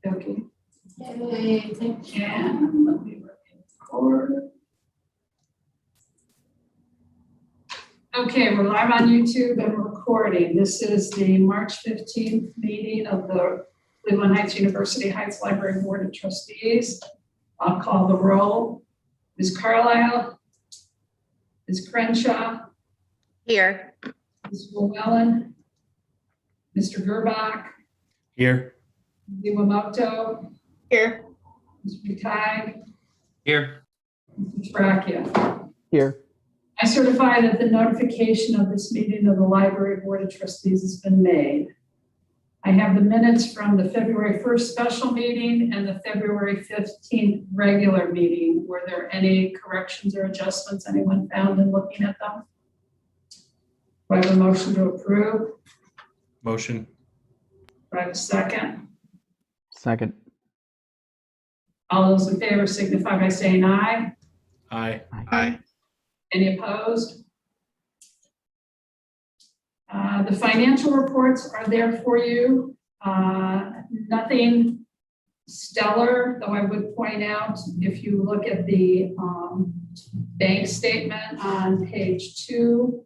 Okay. And let me record. Okay, we're live on YouTube and recording. This is the March 15th meeting of the Cleveland Heights University Heights Library Board of Trustees. I'll call the roll. Ms. Carlisle, Ms. Crenshaw. Here. Ms. Llewellyn, Mr. Gerbach. Here. Iwamoto. Here. Mr. Tag. Here. Mr. Trachia. Here. I certify that the notification of this meeting of the Library Board of Trustees has been made. I have the minutes from the February 1st special meeting and the February 15th regular meeting. Were there any corrections or adjustments anyone found in looking at them? Do I have a motion to approve? Motion. Do I have a second? Second. All those in favor signify by saying aye. Aye. Aye. Any opposed? The financial reports are there for you. Nothing stellar, though I would point out, if you look at the bank statement on page 2,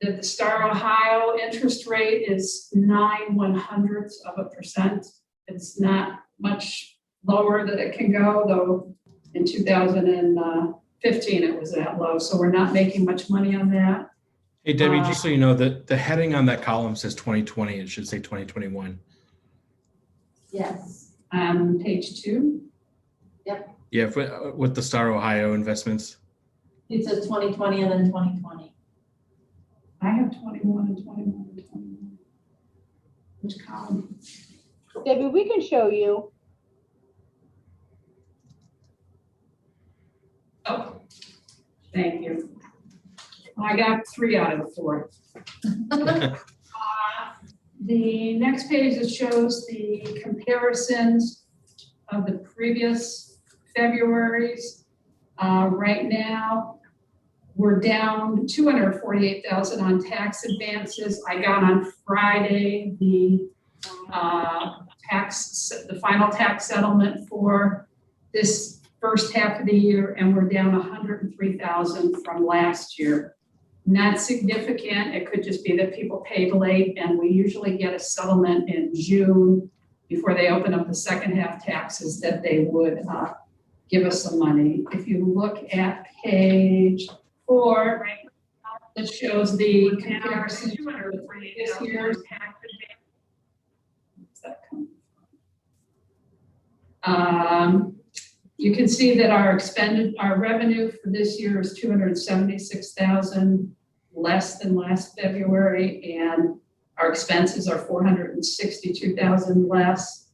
that the Star Ohio interest rate is 0.09%. It's not much lower that it can go, though in 2015 it was that low, so we're not making much money on that. Hey, Debbie, just so you know, that the heading on that column says 2020. It should say 2021. Yes. Page 2. Yeah, with the Star Ohio investments. It says 2020 and then 2020. I have 21 and 21 and 21. Which column? Debbie, we can show you. Oh, thank you. I got 3 out of the 4. The next page that shows the comparisons of the previous Februaries. Right now, we're down $248,000 on tax advances. I got on Friday the final tax settlement for this first half of the year, and we're down $103,000 from last year. Not significant. It could just be that people paid late, and we usually get a settlement in June before they open up the second half taxes that they would give us some money. If you look at page 4, that shows the comparison to this year's tax advance. You can see that our revenue for this year is $276,000 less than last February, and our expenses are $462,000 less.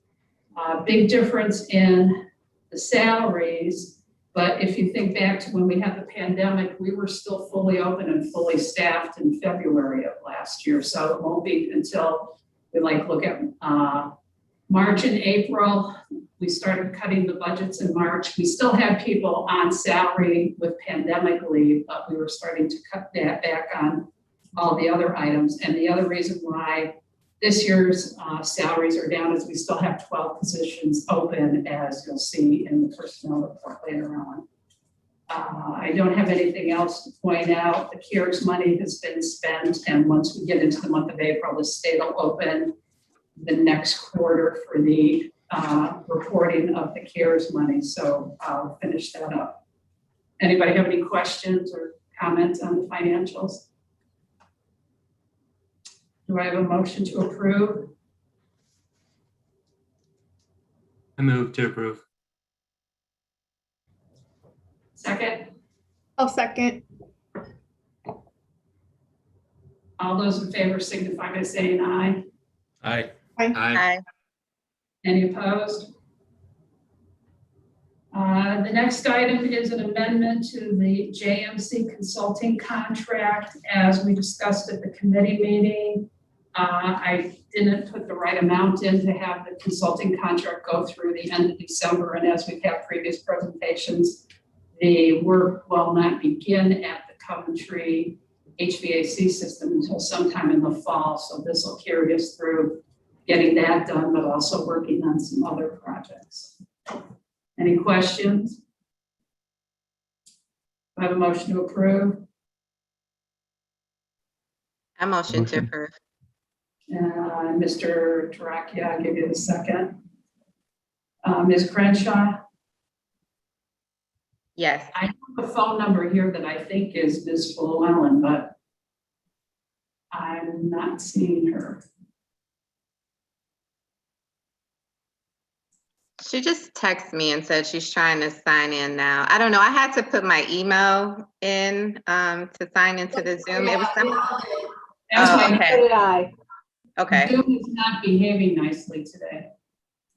Big difference in the salaries, but if you think back to when we had the pandemic, we were still fully open and fully staffed in February of last year, so it won't be until we look at March and April. We started cutting the budgets in March. We still had people on salary with pandemic leave, but we were starting to cut that back on all the other items. And the other reason why this year's salaries are down is we still have 12 positions open, as you'll see in the personnel report later on. I don't have anything else to point out. The CARES money has been spent, and once we get into the month of April, the state will open the next quarter for the reporting of the CARES money. So I'll finish that up. Anybody have any questions or comments on the financials? Do I have a motion to approve? I move to approve. Second? I'll second. All those in favor signify by saying aye. Aye. Aye. Any opposed? The next item is an amendment to the JMC consulting contract. As we discussed at the committee meeting, I didn't put the right amount in to have the consulting contract go through the end of December. And as we've had previous presentations, the work will not begin at the Coventry HVAC system until sometime in the fall. So this will carry us through getting that done, but also working on some other projects. Any questions? I have a motion to approve. I motion to approve. Mr. Toracchio, I'll give you the second. Ms. Crenshaw, Yes. I have a phone number here that I think is Ms. Llewellyn, but I'm not seeing her. She just texted me and said she's trying to sign in now. I don't know. I had to put my email in to sign into the Zoom. It was some. That's Oh, why okay. So did I. Okay. Zoom is not behaving nicely today.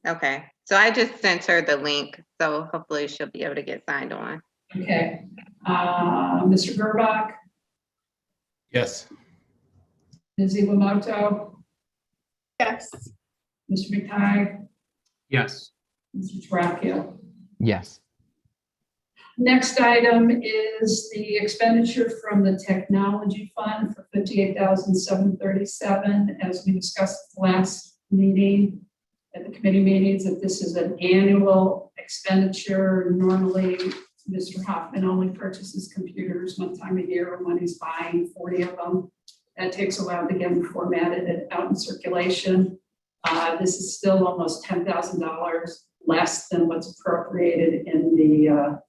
Okay. So I just sent her the link, so hopefully she'll be able to get signed on. Okay. Mr. Gerbach, Yes. Ms. Iwamoto, Yes. Mr. McTighe, Yes. Mr. Toracchio. Yes. Next item is the expenditure from the technology fund for $58,737. As we discussed at the last meeting, at the committee meetings, that this is an annual expenditure. Normally, Mr. Hoffman only purchases computers one time a year when he's buying 40 of them. That takes a while to get them formatted and out in circulation. This is still almost $10,000 less than what's appropriated in the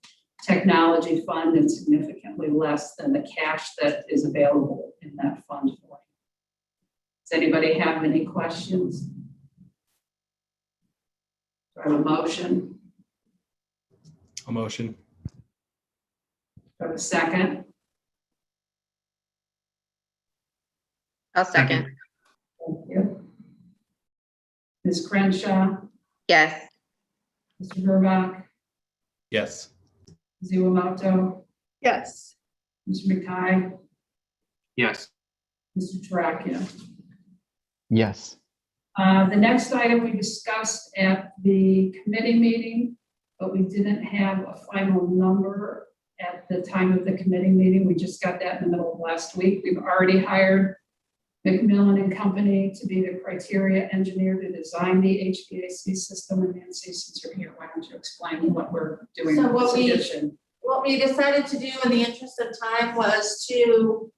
technology fund and significantly less than the cash that is available in that fund. Does anybody have any questions? Do I have a motion? A motion. Do I have a second? I'll second. Thank you. Ms. Crenshaw, Yes. Mr. Gerbach, Yes. Ms. Iwamoto, Yes. Mr. McTighe, Yes. Mr. Toracchio. Yes. The next item we discussed at the committee meeting, but we didn't have a final number at the time of the committee meeting. We just got that in the middle of last week. We've already hired McMillan and Company to be the criteria engineer to design the HVAC system. And Nancy, since you're here, why don't you explain what we're doing So with what this we- addition? What we decided to do in the interest of time was to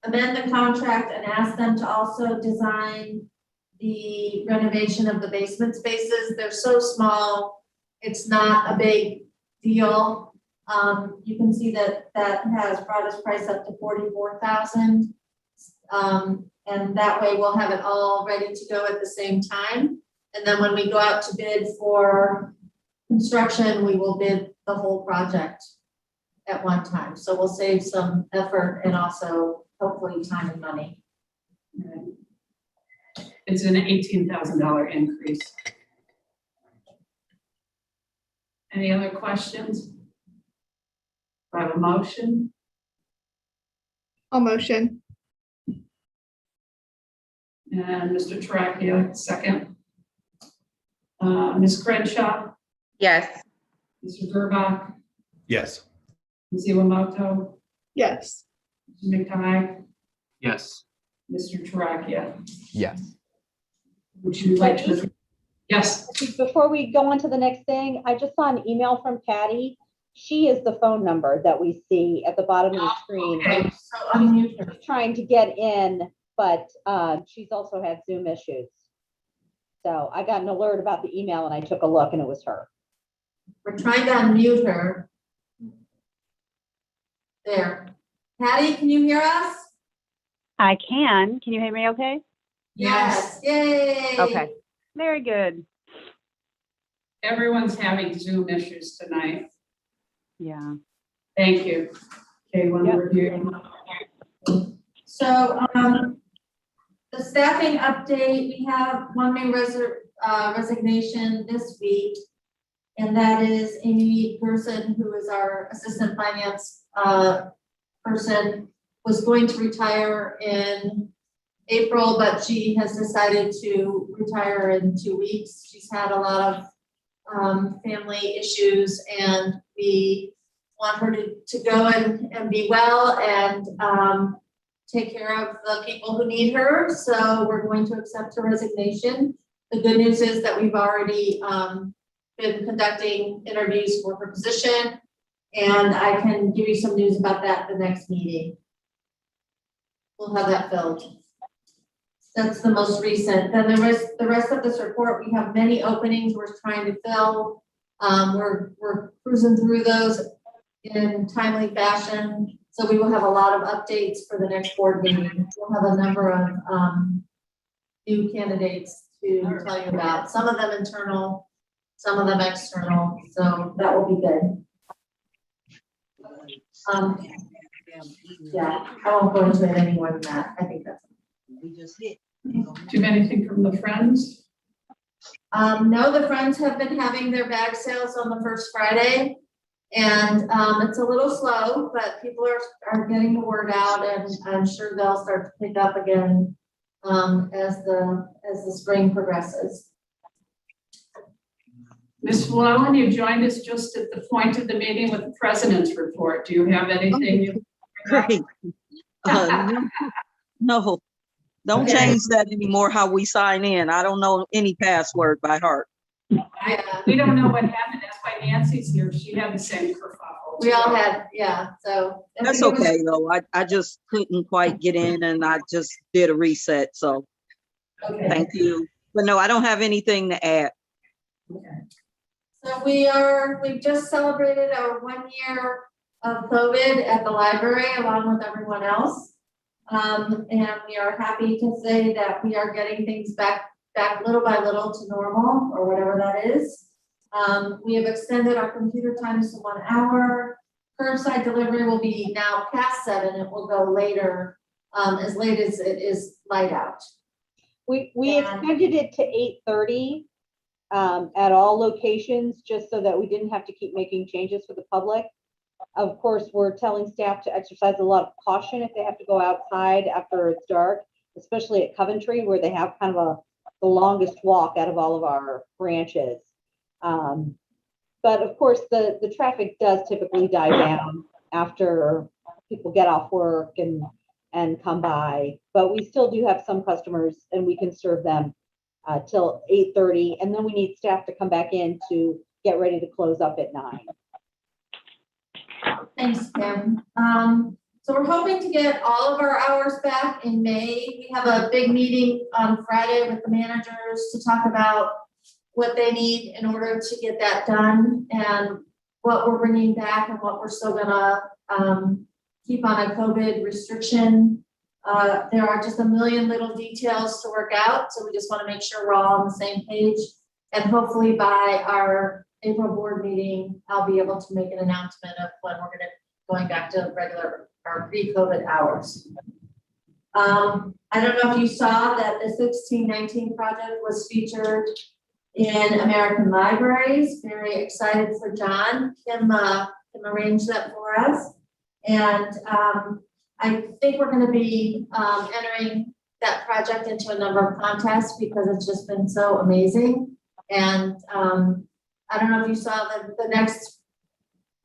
amend the contract and ask them to also design the renovation of the basement spaces. They're so small, it's not a big deal. You can see that that has brought his price up to $44,000. And that way we'll have it all ready to go at the same time. And then when we go out to bid for construction, we will bid the whole project at one time. So we'll save some effort and also hopefully time and money. It's an $18,000 increase. Any other questions? Do I have a motion? I'll motion. And Mr. Toracchio, second. Ms. Crenshaw, Yes. Mr. Gerbach, Yes. Ms. Iwamoto, Yes. Mr. McTighe, Yes. Mr. Toracchio. Yes. Would you like to? Yes. Before we go on to the next thing, I just saw an email from Patty. She is the phone number that we see at the bottom of the screen. Okay. So unmute her. She's trying to get in, but she's also had Zoom issues. So I got an alert about the email and I took a look and it was her. We're trying to unmute her. There. Patty, can you hear us? I can. Can you hear me okay? Yes. Yay. Okay. Very good. Everyone's having Zoom issues tonight. Yeah. Thank you. Okay, one Yep. review. So, the staffing update, we have one new resignation this week. And that is Amy Gerson, who is our assistant finance person, was going to retire in April, but she has decided to retire in 2 weeks. She's had a lot of family issues and we want her to go and be well and take care of the people who need her, so we're going to accept her resignation. The good news is that we've already been conducting interviews for her position, and I can give you some news about that at the next meeting. We'll have that filled. That's the most recent. Then the rest of this report, we have many openings we're trying to fill. We're cruising through those in timely fashion. So we will have a lot of updates for the next board meeting. We'll have a number of new candidates to tell you about. Some of them internal, some of them external. So that will be good. Yeah, I won't go into it any more than that. I think that's. Do you have anything from the Friends? No, the Friends have been having their bag sales on the first Friday. And it's a little slow, but people are getting the word out, and I'm sure they'll start to pick up again as the spring progresses. Ms. Llewellyn, you joined us just at the point of the meeting with the president's report. Do you have anything you? Great. No, don't Okay. change that anymore, how we sign in. I don't know any password by heart. We don't know what happened. That's why Nancy's here. She had the same kerfuffle. We all had, yeah, so. That's okay, though. I just couldn't quite get in, and I just did a reset, so Okay. thank you. But no, I don't have anything to add. So we've just celebrated our 1 year of COVID at the library along with everyone else. And we are happy to say that we are getting things back little by little to normal, or whatever that is. We have extended our computer times to 1 hour. Curbside delivery will be now past 7. It will go later, as late as it is light out. We And- extended it to 8:30 at all locations, just so that we didn't have to keep making changes for the public. Of course, we're telling staff to exercise a lot of caution if they have to go outside after it's dark, especially at Coventry, where they have kind of the longest walk out of all of our branches. But of course, the traffic does typically die down after people get off work and come by. But we still do have some customers, and we can serve them till 8:30, and then we need staff to come back in to get ready to close up at 9. Thanks, Kim. So we're hoping to get all of our hours back in May. We have a big meeting on Friday with the managers to talk about what they need in order to get that done, and what we're bringing back and what we're still gonna keep on a COVID restriction. There are just a million little details to work out, so we just want to make sure we're all on the same page. And hopefully by our April board meeting, I'll be able to make an announcement of when we're going back to regular or pre-COVID hours. I don't know if you saw that the 1619 project was featured in American Libraries. Very excited for John. Kim arranged that for us. And I think we're going to be entering that project into a number of contests because it's just been so amazing. And I don't know if you saw the next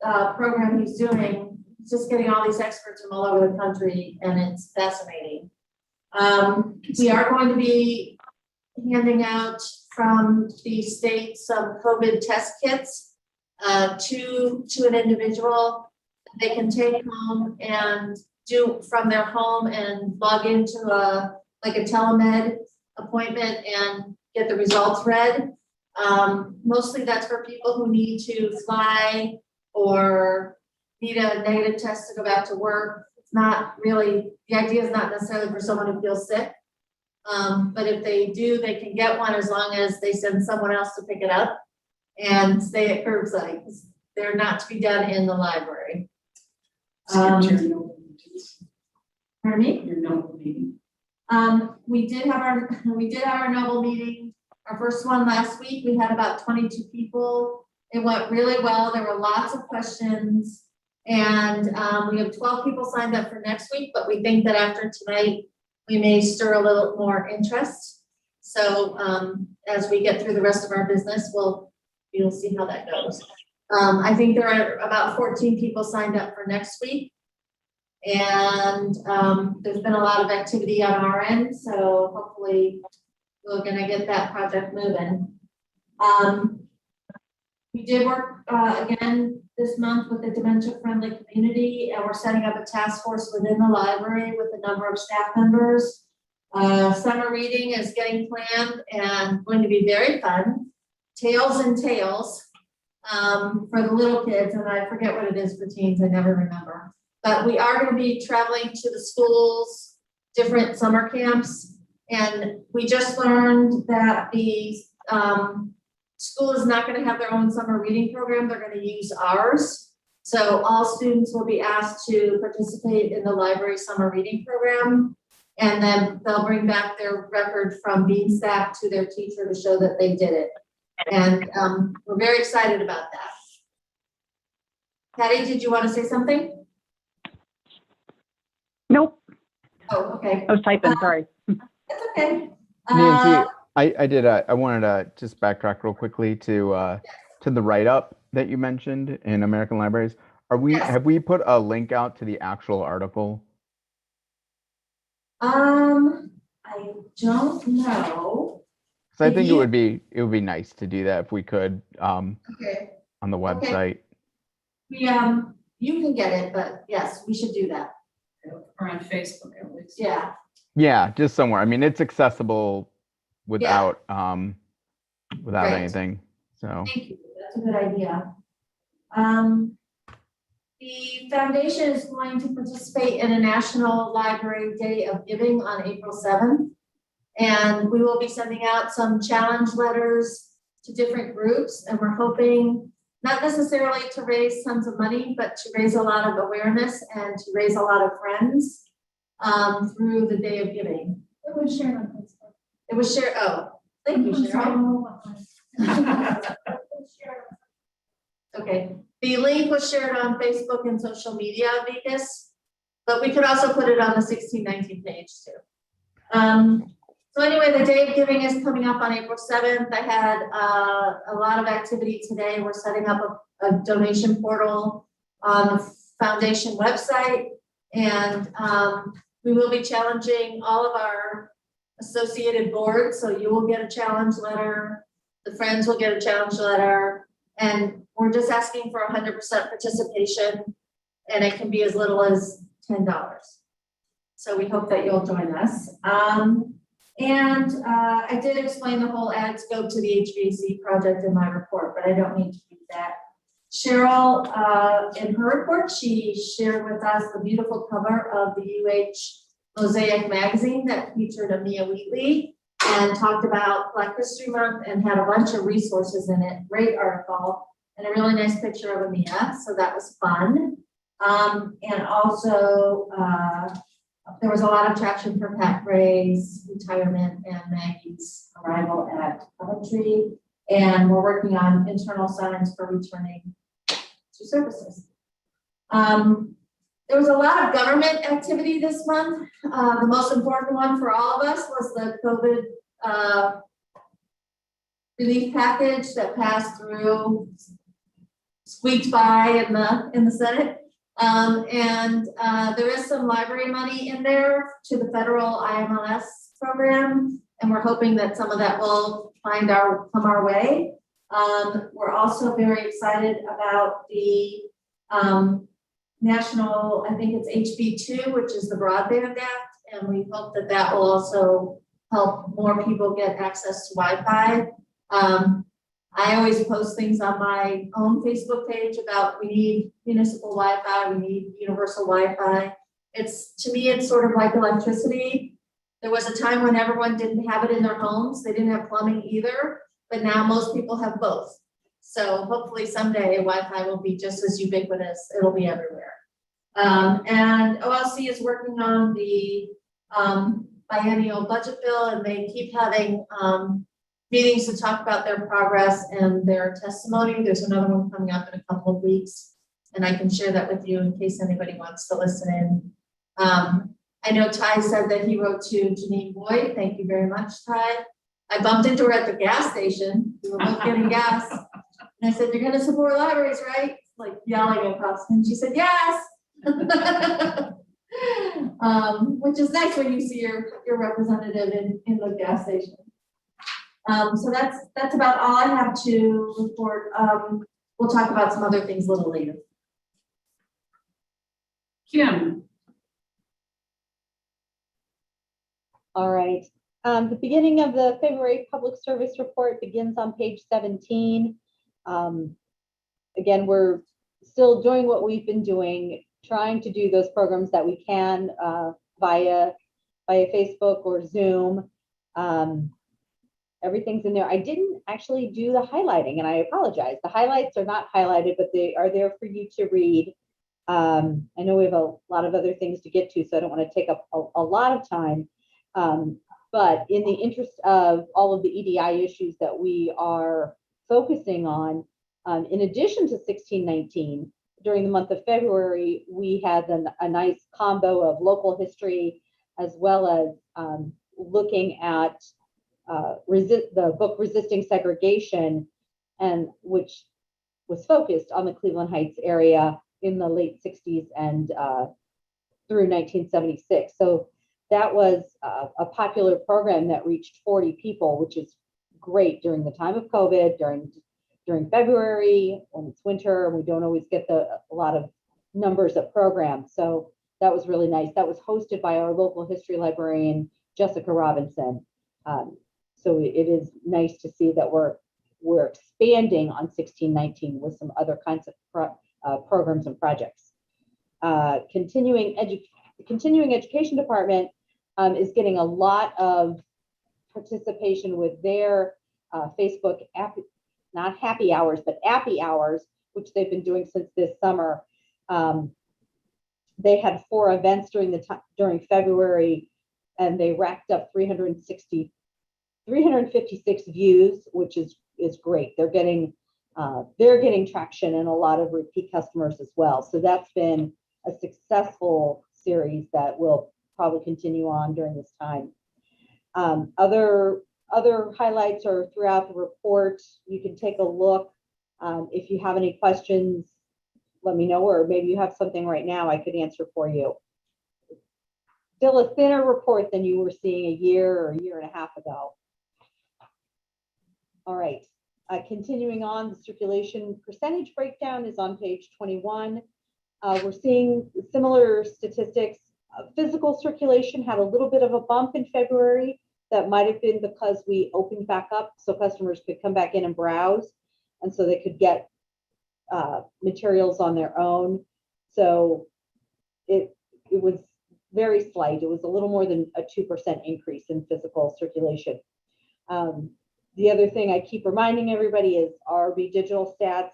program he's doing, he's just getting all these experts from all over the country, and it's fascinating. We are going to be handing out from the state some COVID test kits to an individual. They can take home and do from their home and log into a telemed appointment and get the results read. Mostly that's for people who need to fly or need a negative test to go back to work. It's not really, the idea is not necessarily for someone who feels sick. But if they do, they can get one as long as they send someone else to pick it up and stay at curbside. They're not to be done in the library. Skipped your noble meetings. Pardon me? Your noble meeting. We did have our noble meeting, our first one last week. We had about 22 people. It went really well. There were lots of questions, and we have 12 people signed up for next week, but we think that after tonight, we may stir a little more interest. So as we get through the rest of our business, you'll see how that goes. I think there are about 14 people signed up for next week. And there's been a lot of activity on our end, so hopefully we're gonna get that project moving. We did work again this month with the dementia-friendly community, and we're setting up a task force within the library with a number of staff members. Summer reading is getting planned and going to be very fun. Tales and Tales for the little kids, and I forget what it is for teens, I never remember. But we are gonna be traveling to the schools, different summer camps, and we just learned that the school is not gonna have their own summer reading program, they're gonna use ours. So all students will be asked to participate in the library summer reading program. And then they'll bring back their record from Beanstack to their teacher to show that they did it. And we're very excited about that. Patty, did you want to say something? Nope, Oh, okay. I was typing, sorry. That's okay. Nancy, I wanted to just backtrack real quickly to the write-up that you mentioned in American Libraries. Yes. Have we put a link out to the actual article? I don't know. Because I think you- it would be nice to do that if we could Okay. on the Okay. website. We, you can get it, but yes, we should do that. Or on Facebook at least. Yeah. Yeah, just somewhere. I mean, it's accessible without without Right. anything. So Thank you, that's a good idea. The foundation is going to participate in a National Library Day of Giving on April 7th. And we will be sending out some challenge letters to different groups, and we're hoping not necessarily to raise tons of money, but to raise a lot of awareness and to raise a lot of friends through the Day of Giving. It was shared on Facebook. It was shared, oh, thank you, Cheryl. Okay, the link was shared on Facebook and social media, Vicus, but we could also put it on the 1619 page too. So anyway, the Day of Giving is coming up on April 7th. I had a lot of activity today. We're setting up a donation portal on the foundation website, and we will be challenging all of our associated boards. So you will get a challenge letter, the friends will get a challenge letter, and we're just asking for 100% participation, and it can be as little as $10. So we hope that you'll join us. I did explain the whole ad scope to the HVAC project in my report, but I don't need to do that. Cheryl, in her report, she shared with us the beautiful cover of the UH Mosaic magazine that featured Amia Wheatley and talked about Black History Month and had a bunch of resources in it. Great article and a really nice picture of Amia, so that was fun. And also, there was a lot of traction for Pat Gray's retirement and Maggie's arrival at Coventry. And we're working on internal signs for returning to services. There was a lot of government activity this month. The most important one for all of us was the COVID relief package that passed through, squeaked by in the Senate. There is some library money in there to the federal IMLS program, and we're hoping that some of that will come our way. We're also very excited about the national, I think it's HB2, which is the Broadband Act, and we hope that that will also help more people get access to Wi-Fi. I always post things on my own Facebook page about we need municipal Wi-Fi, we need universal Wi-Fi. To me, it's sort of like electricity. There was a time when everyone didn't have it in their homes. They didn't have plumbing either, but now most people have both. So hopefully someday Wi-Fi will be just as ubiquitous. It'll be everywhere. And OLC is working on the biennial budget bill, and they keep having meetings to talk about their progress and their testimony. There's another one coming up in a couple of weeks, and I can share that with you in case anybody wants to listen in. I know Ty said that he wrote to Janine Boyd. Thank you very much, Ty. I bumped into her at the gas station. We were both getting gas. And I said, "You're gonna support libraries, right?" Like yelling across. And she said, "Yes." Which is nice when you see your representative in the gas station. So that's about all I have to report. We'll talk about some other things a little later. Kim, All right. The beginning of the February public service report begins on page 17. Again, we're still doing what we've been doing, trying to do those programs that we can via Facebook or Zoom. Everything's in there. I didn't actually do the highlighting, and I apologize. The highlights are not highlighted, but they are there for you to read. I know we have a lot of other things to get to, so I don't want to take up a lot of time. But in the interest of all of the EDI issues that we are focusing on, in addition to 1619, during the month of February, we had a nice combo of local history as well as looking at the book Resisting Segregation, and which was focused on the Cleveland Heights area in the late 60s and through 1976. So that was a popular program that reached 40 people, which is great during the time of COVID, during February, when it's winter, and we don't always get a lot of numbers of programs. So that was really nice. That was hosted by our local history librarian, Jessica Robinson. So it is nice to see that we're expanding on 1619 with some other kinds of programs and projects. Continuing education department is getting a lot of participation with their Facebook app, not happy hours, but appy hours, which they've been doing since this summer. They had 4 events during February, and they racked up 356 views, which is great. They're getting traction and a lot of repeat customers as well. So that's been a successful series that will probably continue on during this time. Other highlights are throughout the report. You can take a look. If you have any questions, let me know, or maybe you have something right now I could answer for you. Still a thinner report than you were seeing a year or a year and a half ago. All right, continuing on, the circulation percentage breakdown is on page 21. We're seeing similar statistics. Physical circulation had a little bit of a bump in February. That might have been because we opened back up so customers could come back in and browse, and so they could get materials on their own. So it was very slight. It was a little more than a 2% increase in physical circulation. The other thing I keep reminding everybody is RB digital stats.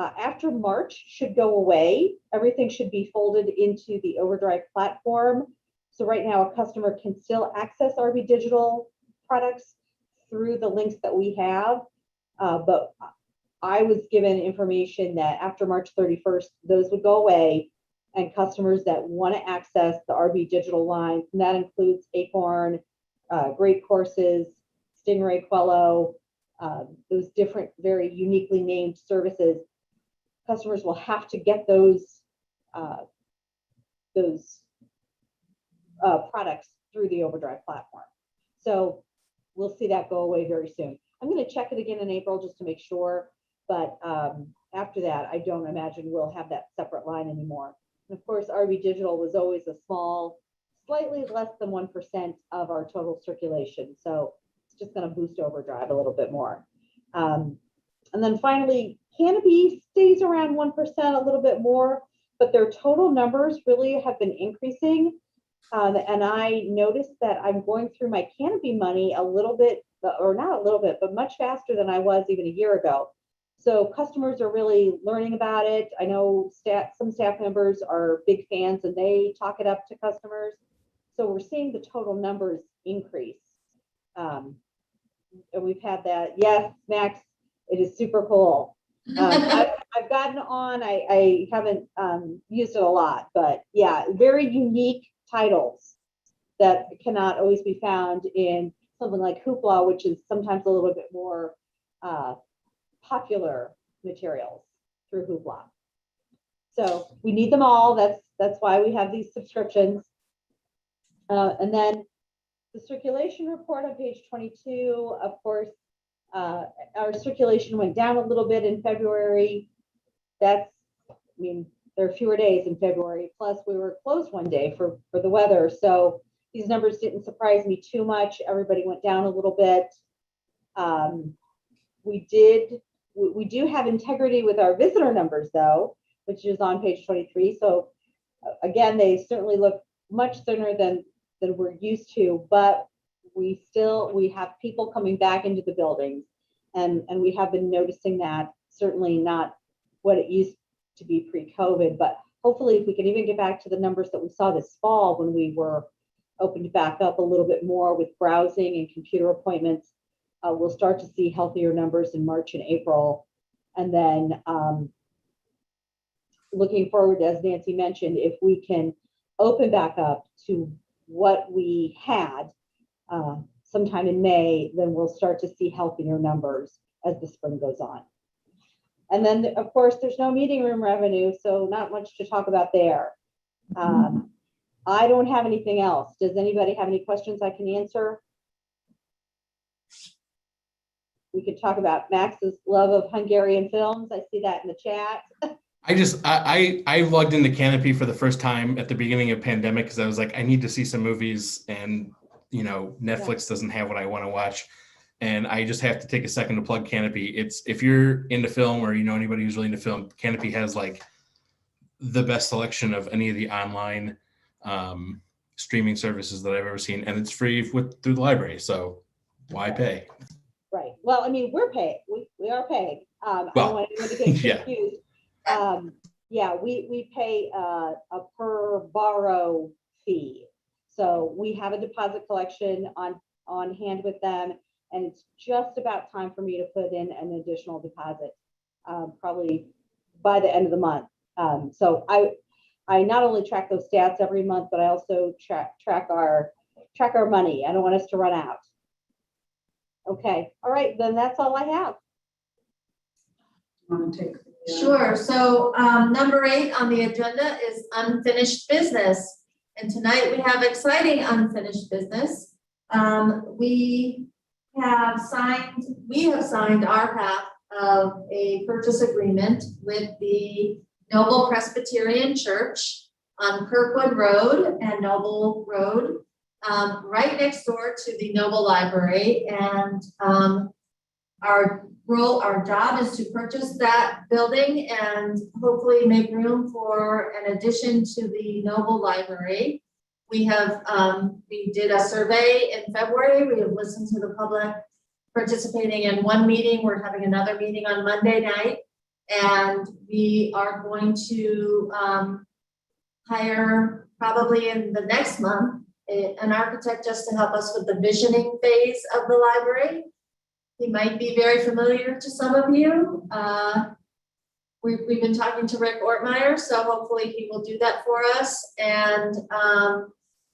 After March should go away. Everything should be folded into the Overdrive platform. So right now a customer can still access RB digital products through the links that we have. But I was given information that after March 31st, those would go away, and customers that want to access the RB digital line, and that includes Acorn, Great Courses, Stingray Quello, those different, very uniquely named services, customers will have to get those products through the Overdrive platform. So we'll see that go away very soon. I'm going to check it again in April just to make sure, but after that, I don't imagine we'll have that separate line anymore. And of course, RB Digital was always a small, slightly less than 1% of our total circulation. So it's just going to boost Overdrive a little bit more. And then finally, Canopy stays around 1%, a little bit more, but their total numbers really have been increasing. And I noticed that I'm going through my Canopy money a little bit, or not a little bit, but much faster than I was even a year ago. So customers are really learning about it. I know some staff members are big fans and they talk it up to customers. So we're seeing the total numbers increase. And we've had that. Yes, Max, it is super cool. I've gotten on, I haven't used it a lot, but yeah, very unique titles that cannot always be found in something like Hoopla, which is sometimes a little bit more popular materials through Hoopla. So we need them all. That's why we have these subscriptions. And then the circulation report on page 22, of course, our circulation went down a little bit in February. I mean, there are fewer days in February, plus we were closed one day for the weather. So these numbers didn't surprise me too much. Everybody went down a little bit. We do have integrity with our visitor numbers though, which is on page 23. So again, they certainly look much thinner than we're used to, but we have people coming back into the buildings, and we have been noticing that. Certainly not what it used to be pre-COVID, but hopefully if we can even get back to the numbers that we saw this fall when we were opened back up a little bit more with browsing and computer appointments, we'll start to see healthier numbers in March and April. And then looking forward, as Nancy mentioned, if we can open back up to what we had sometime in May, then we'll start to see healthier numbers as the spring goes on. And then, of course, there's no meeting room revenue, so not much to talk about there. I don't have anything else. Does anybody have any questions I can answer? We could talk about Max's love of Hungarian films. I see that in the chat. I logged into Canopy for the first time at the beginning of pandemic because I was like, I need to see some movies, and Netflix doesn't have what I want to watch. And I just have to take a second to plug Canopy. It's, if you're into film or anybody who's really into film, Canopy has like the best selection of any of the online streaming services that I've ever seen, and it's free through the library. So why pay? Right. Well, I mean, we're paid. We are paid. I don't want anyone to get confused. Yeah, we pay a per borrow fee. So we have a deposit collection on hand with them, and it's just about time for me to put in an additional deposit, probably by the end of the month. So I not only track those stats every month, but I also track our money. I don't want us to run out. Okay, all right, then that's all I have. Want to take? Sure. So number 8 on the agenda is unfinished business. And tonight we have exciting unfinished business. We have signed our half of a purchase agreement with the Noble Presbyterian Church on Kirkwood Road and Noble Road, right next door to the Noble Library. And our job is to purchase that building and hopefully make room for an addition to the Noble Library. We did a survey in February. We have listened to the public participating in one meeting. We're having another meeting on Monday night, and we are going to hire probably in the next month an architect just to help us with the visioning phase of the library. He might be very familiar to some of you. We've been talking to Rick Ortmeyer, so hopefully he will do that for us. And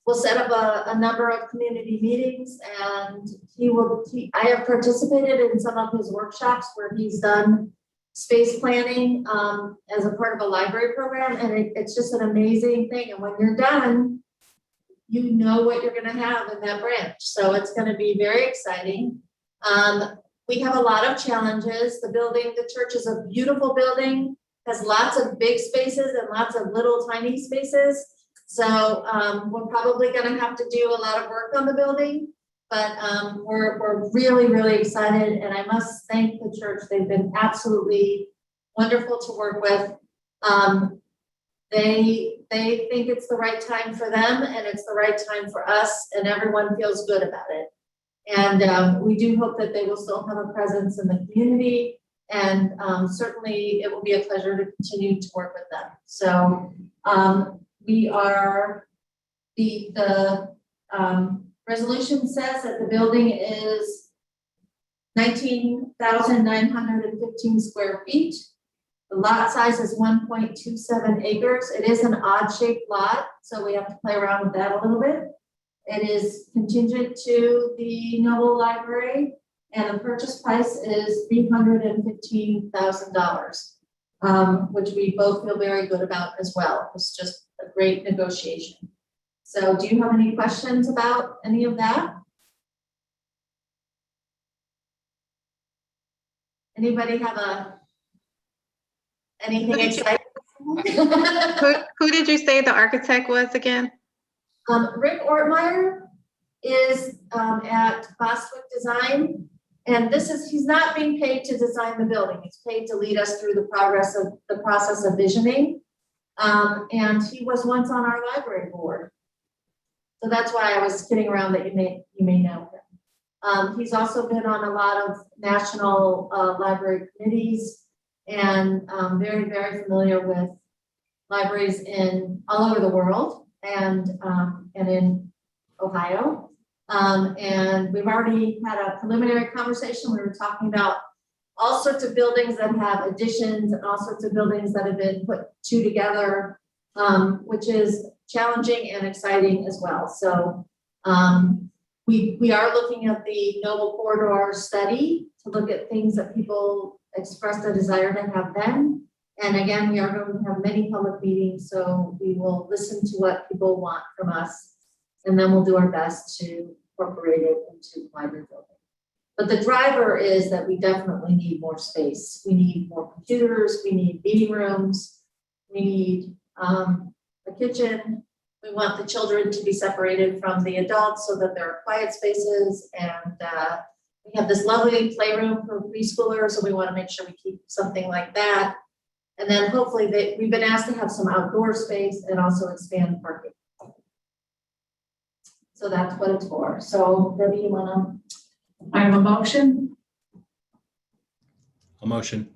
we'll set up a number of community meetings, and I have participated in some of his workshops where he's done space planning as a part of a library program. And it's just an amazing thing. And when you're done, you know what you're gonna have in that branch. So it's gonna be very exciting. We have a lot of challenges. The church is a beautiful building, has lots of big spaces and lots of little tiny spaces. So we're probably gonna have to do a lot of work on the building, but we're really, really excited. And I must thank the church. They've been absolutely wonderful to work with. They think it's the right time for them, and it's the right time for us, and everyone feels good about it. And we do hope that they will still have a presence in the community, and certainly it will be a pleasure to continue to work with them. So we are, the resolution says that the building is 19,915 square feet. The lot size is 1.27 acres. It is an odd shaped lot, so we have to play around with that a little bit. It is contingent to the Noble Library, and the purchase price is $315,000. which we both feel very good about as well. It was just a great negotiation. So do you have any questions about any of that? Anybody have anything Who did you- exciting? Who did you say the architect was again? Rick Ortmeyer is at HVAC Design. And he's not being paid to design the building. He's paid to lead us through the process of visioning. And he was once on our library board. So that's why I was kidding around that you may know him. He's also been on a lot of national library committees and very, very familiar with libraries all over the world and in Ohio. And we've already had a preliminary conversation. We were talking about all sorts of buildings that have additions and all sorts of buildings that have been put two together, which is challenging and exciting as well. So we are looking at the Noble Corridor study to look at things that people expressed a desire to have then. And again, we are going to have many public meetings, so we will listen to what people want from us, and then we'll do our best to incorporate it into library building. But the driver is that we definitely need more space. We need more computers, we need meeting rooms, we need a kitchen. We want the children to be separated from the adults so that there are quiet spaces, and we have this lovely playroom for preschoolers, so we want to make sure we keep something like that. And then hopefully we've been asked to have some outdoor space and also expand parking. So that's what it's for. So Debbie, you wanna? I have a motion. A motion.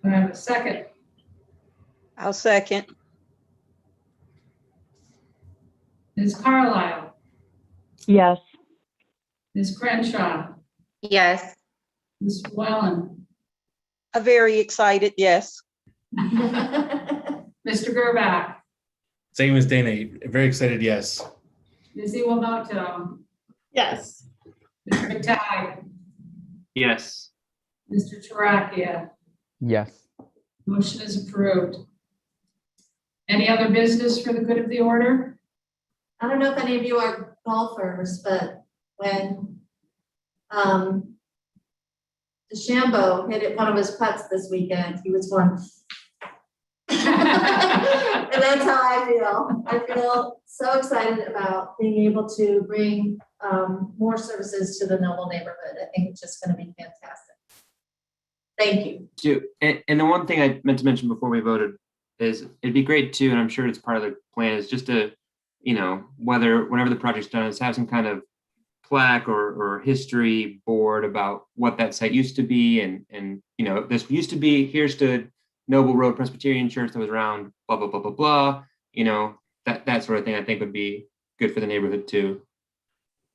I have a second. I'll second. Ms. Carlisle, Yes. Ms. Crenshaw, Yes. Ms. Wellen, A very excited yes. Mr. Gerbach, Same as Dana. Very excited. Yes. Ms. Iwamoto, Yes. Mr. Matai, Yes. Mr. Tarakia. Yes. Motion is approved. Any other business for the good of the order? I don't know if any of you are golfers, but when DeChambeau hit one of his putts this weekend, he was going. And that's how I feel. I feel so excited about being able to bring more services to the Noble neighborhood. I think it's just going to be fantastic. Thank you. Too. And the one thing I meant to mention before we voted is it'd be great too, and I'm sure it's part of the plan, is just to, whenever the project's done, is have some kind of plaque or history board about what that site used to be, and this used to be, here stood Noble Road Presbyterian Church that was around blah blah blah blah blah. That sort of thing I think would be good for the neighborhood too.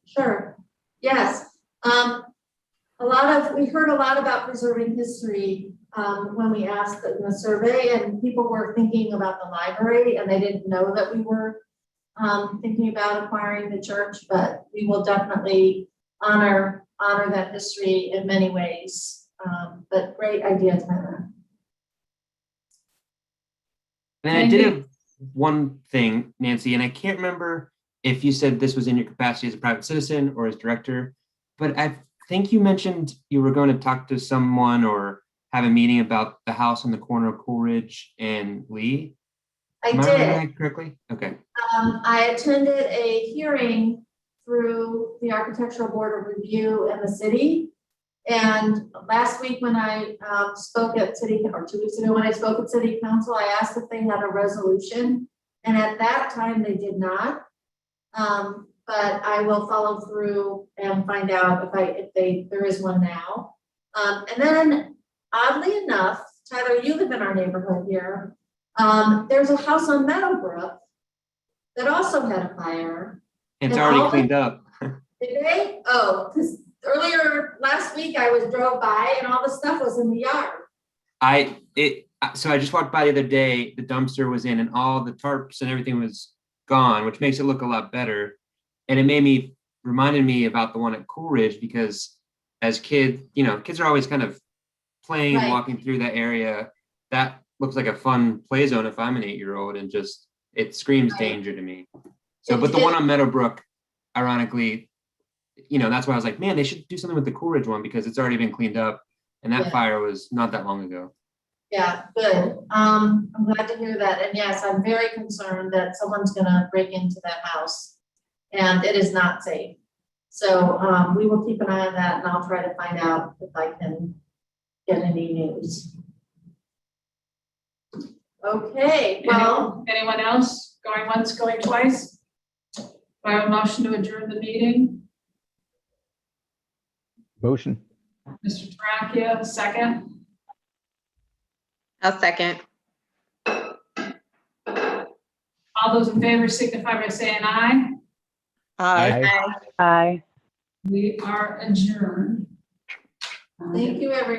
Sure. Yes. We heard a lot about preserving history when we asked in the survey, and people were thinking about the library, and they didn't know that we were thinking about acquiring the church, but we will definitely honor that history in many ways. But great idea, Tyler. And I did have one thing, Nancy, and I can't remember if you said this was in your capacity as a private citizen or as director, but I think you mentioned you were going to talk to someone or have a meeting about the house on the corner of Coolidge and Lee. Am I remembering that correctly? Okay. I attended a hearing through the Architectural Board of Review in the city. And last week when I spoke at or 2 weeks ago when I spoke at City Council, I asked if they had a resolution. And at that time they did not. But I will follow through and find out if there is one now. And then oddly enough, Tyler, you live in our neighborhood here. There's a house on Meadowbrook that also had a fire. It's already cleaned up. Did they? Oh, because earlier last week I drove by and all the stuff was in the yard. So I just walked by the other day, the dumpster was in and all the tarps and everything was gone, which makes it look a lot better. And it reminded me about the one at Coolidge, because as kids, kids are always kind of playing, Right. walking through that area. that looks like a fun play zone if I'm an 8-year-old, and just, it screams Right. danger to me. So, but the one on Meadowbrook, ironically, that's why I was like, man, they should do something with the Coolidge one because it's already been cleaned up. And that Yeah. fire was not that long ago. Yeah, good. I'm glad to hear that. And yes, I'm very concerned that someone's gonna break into that house. And it is not safe. So, we will keep an eye on that and I'll try to find out if I can get any news. Okay, well, Anyone else going once, going twice? Do I have a motion to adjourn the meeting? Motion. Mr. Toracchio, second. I'll second. All those in favor signify by saying aye. Aye. Aye. We are adjourned. thank you, everyone.